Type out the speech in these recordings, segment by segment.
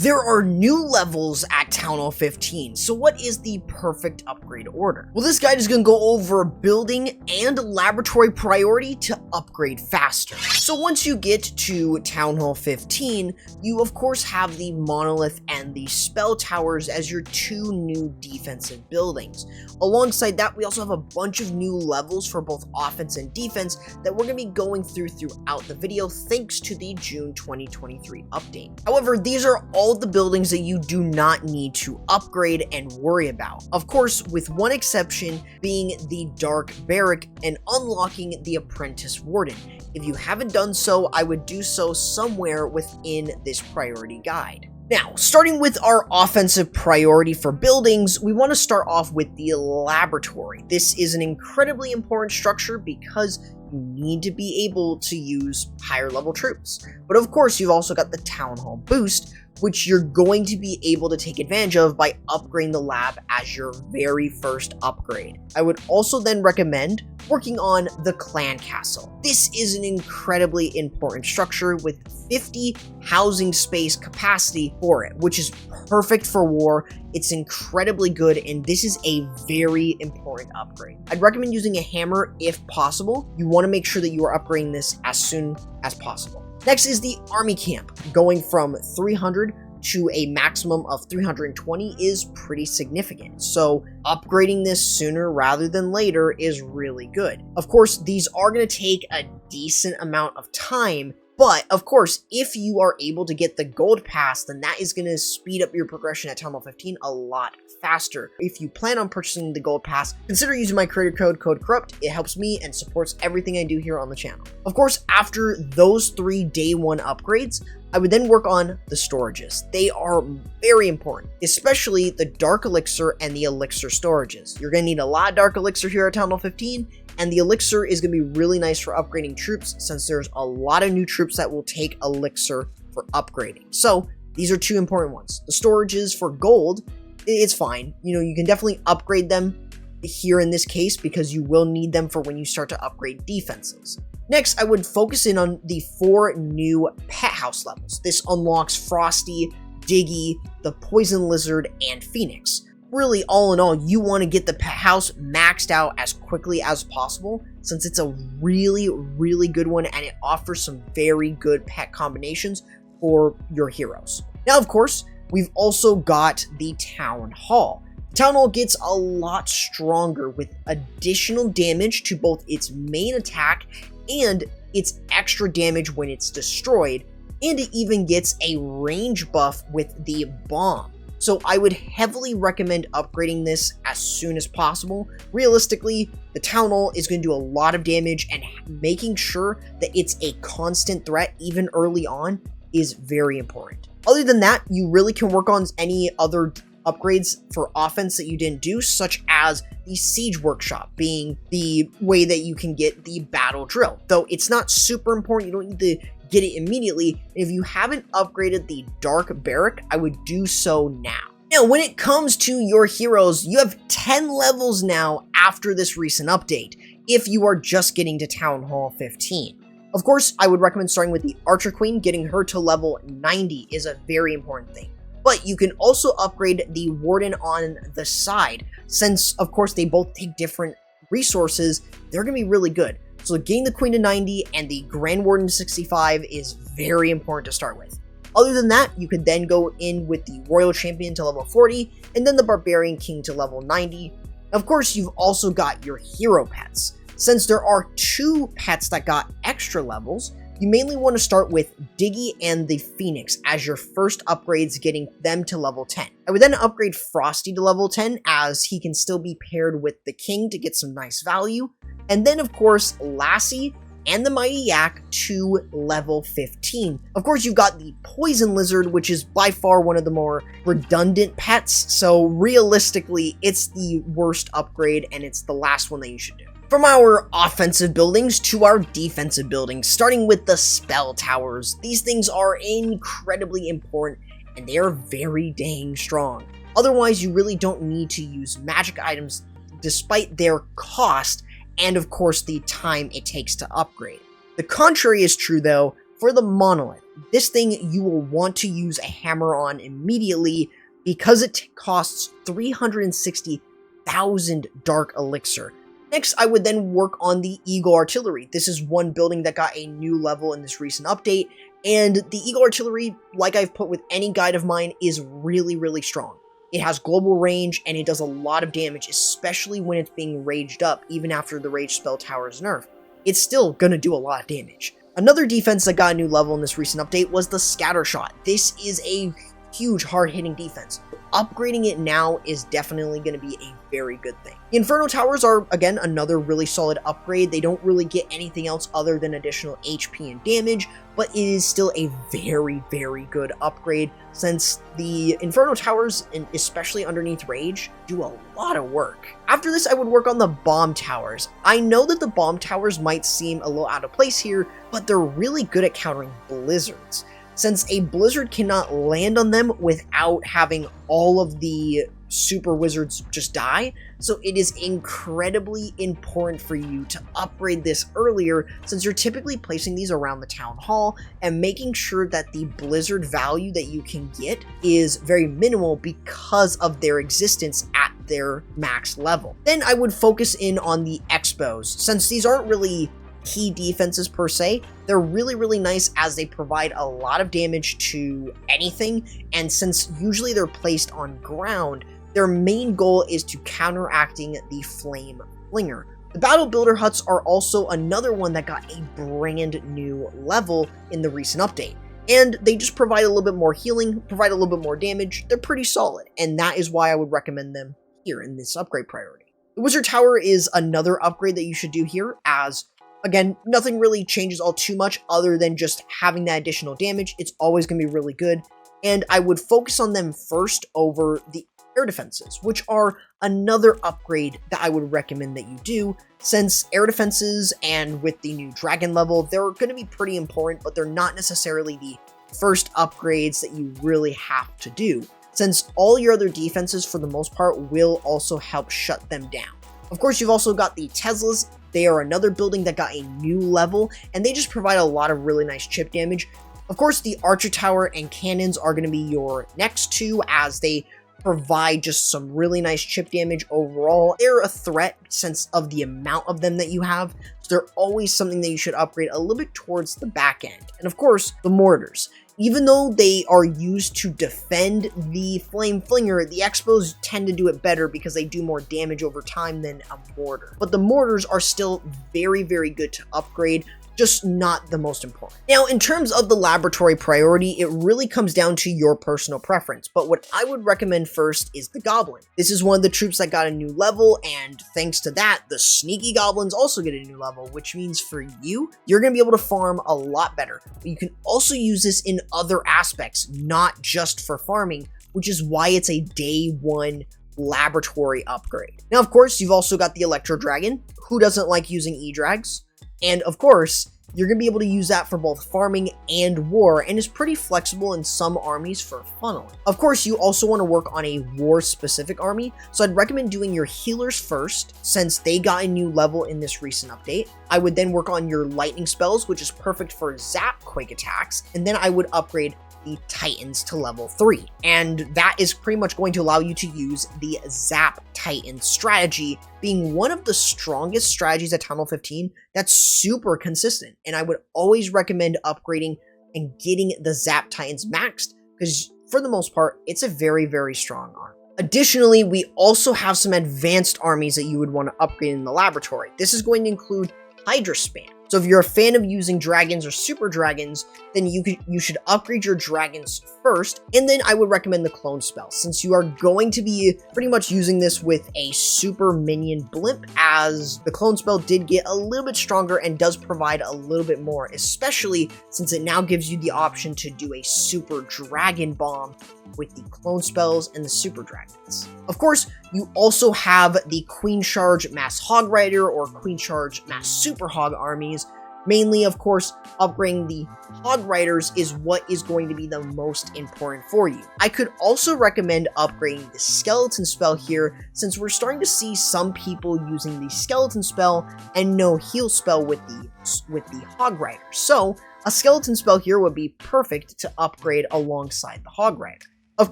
There are new levels at Town Hall 15, so what is the perfect upgrade order? Well, this guide is going to go over building and laboratory priority to upgrade faster. So once you get to Town Hall 15, you of course have the Monolith and the Spell Towers as your two new defensive buildings. Alongside that, we also have a bunch of new levels for both offense and defense that we're going to be going throughout the video thanks to the June 2023 update. However, these are all the buildings that you do not need to upgrade and worry about. Of course, with one exception being the Dark Barrack and unlocking the Apprentice Warden. If you haven't done so, I would do so somewhere within this priority guide. Now, starting with our offensive priority for buildings, we want to start off with the laboratory. This is an incredibly important structure because you need to be able to use higher level troops. But of course, you've also got the Town Hall boost, which you're going to be able to take advantage of by upgrading the lab as your very first upgrade. I would also then recommend working on the Clan Castle. This is an incredibly important structure with 50 housing space capacity for it, which is perfect for war. It's incredibly good, and this is a very important upgrade. I'd recommend using a hammer if possible. You want to make sure that you are upgrading this as soon as possible. Next is the army camp. Going from 300 to a maximum of 320 is pretty significant. So upgrading this sooner rather than later is really good. Of course, these are going to take a decent amount of time, but of course, if you are able to get the gold pass, then that is going to speed up your progression at Town Hall 15 a lot faster. If you plan on purchasing the gold pass, consider using my creator code, CORRUPT. It helps me and supports everything I do here on the channel. Of course, after those 3 day 1 upgrades, I would then work on the storages. They are very important, especially the Dark Elixir and the Elixir storages. You're going to need a lot of Dark Elixir here at Town Hall 15, and the Elixir is going to be really nice for upgrading troops since there's a lot of new troops that will take Elixir for upgrading. So these are 2 important ones. The storages for gold, it's fine. You know, you can definitely upgrade them here in this case because you will need them for when you start to upgrade defenses. Next, I would focus in on the 4 new pet house levels. This unlocks Frosty, Diggy, the Poison Lizard, and Phoenix. Really, all in all, you want to get the pet house maxed out as quickly as possible since it's a really, really good one and it offers some very good pet combinations for your heroes. Now, of course, we've also got the Town Hall. The Town Hall gets a lot stronger with additional damage to both its main attack and its extra damage when it's destroyed, and it even gets a range buff with the bomb. So I would heavily recommend upgrading this as soon as possible. Realistically, the Town Hall is going to do a lot of damage, and making sure that it's a constant threat even early on is very important. Other than that, you really can work on any other upgrades for offense that you didn't do, such as the Siege Workshop being the way that you can get the Battle Drill. Though it's not super important, you don't need to get it immediately. If you haven't upgraded the Dark Barrack, I would do so now. Now, when it comes to your heroes, you have 10 levels now after this recent update, if you are just getting to Town Hall 15. Of course, I would recommend starting with the Archer Queen. Getting her to level 90 is a very important thing. But you can also upgrade the Warden on the side. Since, of course, they both take different resources, they're going to be really good. So getting the Queen to 90 and the Grand Warden to 65 is very important to start with. Other than that, you could then go in with the Royal Champion to level 40, and then the Barbarian King to level 90. Of course, you've also got your hero pets. Since there are 2 pets that got extra levels, you mainly want to start with Diggy and the Phoenix as your first upgrades, getting them to level 10. I would then upgrade Frosty to level 10 as he can still be paired with the King to get some nice value. And then, of course, Lassie and the Mighty Yak to level 15. Of course, you've got the Poison Lizard, which is by far one of the more redundant pets. So realistically, it's the worst upgrade and it's the last one that you should do. From our offensive buildings to our defensive buildings, starting with the Spell Towers. These things are incredibly important and they are very dang strong. Otherwise, you really don't need to use magic items despite their cost and of course the time it takes to upgrade. The contrary is true though for the Monolith. this thing you will want to use a hammer on immediately because it costs 360,000 dark elixir. Next, I would then work on the Eagle Artillery. This is one building that got a new level in this recent update, and the Eagle Artillery, like I've put with any guide of mine, is really, really strong. It has global range, and it does a lot of damage, especially when it's being raged up, even after the rage spell tower is nerfed. It's still gonna do a lot of damage. Another defense that got a new level in this recent update was the Scatter Shot. This is a huge, hard-hitting defense. Upgrading it now is definitely going to be a very good thing. The Inferno Towers are, again, another really solid upgrade. They don't really get anything else other than additional HP and damage, but it is still a very, very good upgrade since the Inferno Towers, and especially underneath Rage, do a lot of work. After this, I would work on the Bomb Towers. I know that the Bomb Towers might seem a little out of place here, but they're really good at countering blizzards, since a blizzard cannot land on them without having all of the super wizards just die. So it is incredibly important for you to upgrade this earlier, since you're typically placing these around the town hall and making sure that the blizzard value that you can get is very minimal because of their existence at their max level. Then I would focus in on the expos, since these aren't really key defenses per se. They're really, really nice as they provide a lot of damage to anything, and since usually they're placed on ground, their main goal is to counteracting the Flame Flinger. The Battle Builder Huts are also another one that got a brand new level in the recent update, and they just provide a little bit more healing, provide a little bit more damage. They're pretty solid, and that is why I would recommend them here in this upgrade priority. The Wizard Tower is another upgrade that you should do here, as again, nothing really changes all too much other than just having that additional damage. It's always going to be really good, and I would focus on them first over the air defenses, which are another upgrade that I would recommend that you do, since air defenses and with the new dragon level, they're going to be pretty important, but they're not necessarily the first upgrades that you really have to do, since all your other defenses for the most part will also help shut them down. Of course, you've also got the Teslas. They are another building that got a new level, and they just provide a lot of really nice chip damage. Of course, the Archer Tower and Cannons are going to be your next two, as they provide just some really nice chip damage overall. They're a threat since of the amount of them that you have, so they're always something that you should upgrade a little bit towards the back end. And of course, the Mortars. Even though they are used to defend the Flame Flinger, the Expos tend to do it better because they do more damage over time than a Mortar. But the Mortars are still very, very good to upgrade, just not the most important. Now, in terms of the laboratory priority, it really comes down to your personal preference, but what I would recommend first is the Goblin. This is one of the troops that got a new level, and thanks to that, the Sneaky Goblins also get a new level, which means for you, you're going to be able to farm a lot better. But you can also use this in other aspects, not just for farming, which is why it's a day one laboratory upgrade. Now, of course, you've also got the Electro Dragon. Who doesn't like using E-Drags? And of course, you're going to be able to use that for both farming and war, and is pretty flexible in some armies for funneling. Of course, you also want to work on a war-specific army, so I'd recommend doing your healers first, since they got a new level in this recent update. I would then work on your lightning spells, which is perfect for zap quake attacks, and then I would upgrade the Titans to level 3. And that is pretty much going to allow you to use the Zap Titan strategy, being one of the strongest strategies at Town Hall 15 that's super consistent. And I would always recommend upgrading and getting the Zap Titans maxed, because for the most part, it's a very, very strong arm. Additionally, we also have some advanced armies that you would want to upgrade in the laboratory. This is going to include Hydra Span. So if you're a fan of using dragons or super dragons, then you should upgrade your dragons first, and then I would recommend the clone spell, since you are going to be pretty much using this with a super minion blimp, as the clone spell did get a little bit stronger and does provide a little bit more, especially since it now gives you the option to do a super dragon bomb with the clone spells and the super dragons. Of course, you also have the Queen Charge Mass Hog Rider or Queen Charge Mass Super Hog armies. Mainly, of course, upgrading the Hog Riders is what is going to be the most important for you. I could also recommend upgrading the Skeleton spell here, since we're starting to see some people using the Skeleton spell and no heal spell with the Hog Riders. So A skeleton spell here would be perfect to upgrade alongside the Hog Rider. Of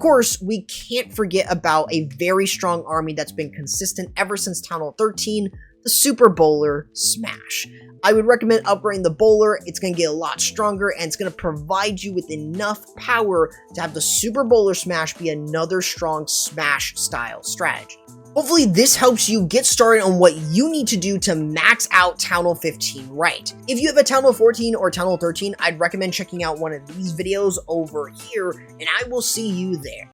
course, we can't forget about a very strong army that's been consistent ever since Town Hall 13, the Super Bowler Smash. I would recommend upgrading the Bowler. It's going to get a lot stronger, and it's going to provide you with enough power to have the Super Bowler Smash be another strong Smash style strategy. Hopefully this helps you get started on what you need to do to max out Town Hall 15 right. If you have a Town Hall 14 or Town Hall 13, I'd recommend checking out one of these videos over here, and I will see you there.